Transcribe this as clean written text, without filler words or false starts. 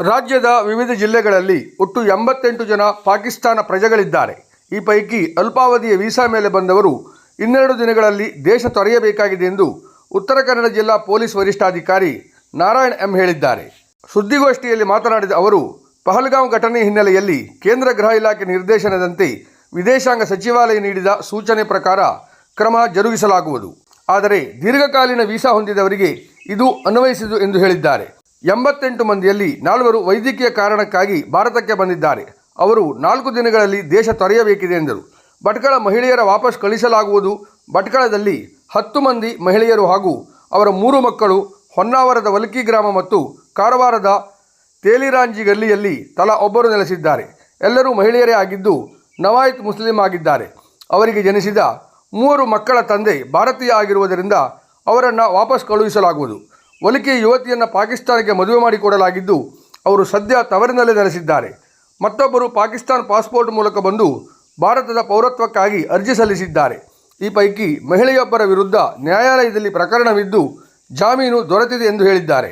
ರಾಜ್ಯದ ವಿವಿಧ ಜಿಲ್ಲೆಗಳಲ್ಲಿ ಒಟ್ಟು 88 ಜನ ಪಾಕಿಸ್ತಾನ ಪ್ರಜೆಗಳಿದ್ದಾರೆ. ಈ ಪೈಕಿ ಅಲ್ಪಾವಧಿಯ ವೀಸಾ ಮೇಲೆ ಬಂದವರು 12 ದಿನಗಳಲ್ಲಿ ದೇಶ ತೊರೆಯಬೇಕಾಗಿದೆ ಎಂದು ಉತ್ತರ ಕನ್ನಡ ಜಿಲ್ಲಾ ಪೊಲೀಸ್ ವರಿಷ್ಠಾಧಿಕಾರಿ ನಾರಾಯಣ್ ಎಂ ಹೇಳಿದ್ದಾರೆ. ಸುದ್ದಿಗೋಷ್ಠಿಯಲ್ಲಿ ಮಾತನಾಡಿದ ಅವರು, ಪಹಲ್ಗಾಮ್ ಘಟನೆ ಹಿನ್ನೆಲೆಯಲ್ಲಿ ಕೇಂದ್ರ ಗೃಹ ಇಲಾಖೆ ನಿರ್ದೇಶನದಂತೆ ವಿದೇಶಾಂಗ ಸಚಿವಾಲಯ ನೀಡಿದ ಸೂಚನೆ ಪ್ರಕಾರ ಕ್ರಮ ಜರುಗಿಸಲಾಗುವುದು. ಆದರೆ ದೀರ್ಘಕಾಲೀನ ವೀಸಾ ಹೊಂದಿದವರಿಗೆ ಇದು ಅನ್ವಯಿಸಿದು ಎಂದು ಹೇಳಿದ್ದಾರೆ. 88 ಮಂದಿಯಲ್ಲಿ 4 ವೈದ್ಯಕೀಯ ಕಾರಣಕ್ಕಾಗಿ ಭಾರತಕ್ಕೆ ಬಂದಿದ್ದಾರೆ. ಅವರು 4 ದಿನಗಳಲ್ಲಿ ದೇಶ ತೊರೆಯಬೇಕಿದೆ ಎಂದರು. ಭಟ್ಕಳ ಮಹಿಳೆಯರ ವಾಪಸ್ ಕಳಿಸಲಾಗುವುದು. ಭಟ್ಕಳದಲ್ಲಿ 10 ಮಂದಿ ಮಹಿಳೆಯರು ಹಾಗೂ ಅವರ 3 ಮಕ್ಕಳು ಹೊನ್ನಾವರದ ವಲ್ಕಿ ಗ್ರಾಮ ಮತ್ತು ಕಾರವಾರದ ತೇಲಿರಾಂಜಿ ಗಲ್ಲಿಯಲ್ಲಿ ತಲಾ ಒಬ್ಬರು ನೆಲೆಸಿದ್ದಾರೆ. ಎಲ್ಲರೂ ಮಹಿಳೆಯರೇ ಆಗಿದ್ದು ನವಾಯಿತ್ ಮುಸ್ಲಿಂ ಆಗಿದ್ದಾರೆ. ಅವರಿಗೆ ಜನಿಸಿದ 3 ಮಕ್ಕಳ ತಂದೆ ಭಾರತೀಯ ಆಗಿರುವುದರಿಂದ ಅವರನ್ನು ವಾಪಸ್ ಕಳುಹಿಸಲಾಗುವುದು. ವಲ್ಕಿ ಯುವತಿಯನ್ನು ಪಾಕಿಸ್ತಾನಕ್ಕೆ ಮದುವೆ ಮಾಡಿಕೊಡಲಾಗಿದ್ದು ಅವರು ಸದ್ಯ ತವರಿನಲ್ಲೇ ನೆಲೆಸಿದ್ದಾರೆ. ಮತ್ತೊಬ್ಬರು ಪಾಕಿಸ್ತಾನ ಪಾಸ್ಪೋರ್ಟ್ ಮೂಲಕ ಬಂದು ಭಾರತದ ಪೌರತ್ವಕ್ಕಾಗಿ ಅರ್ಜಿ ಸಲ್ಲಿಸಿದ್ದಾರೆ. ಈ ಪೈಕಿ ಮಹಿಳೆಯೊಬ್ಬರ ವಿರುದ್ಧ ನ್ಯಾಯಾಲಯದಲ್ಲಿ ಪ್ರಕರಣವಿದ್ದು ಜಾಮೀನು ದೊರೆತಿದೆ ಎಂದು ಹೇಳಿದ್ದಾರೆ.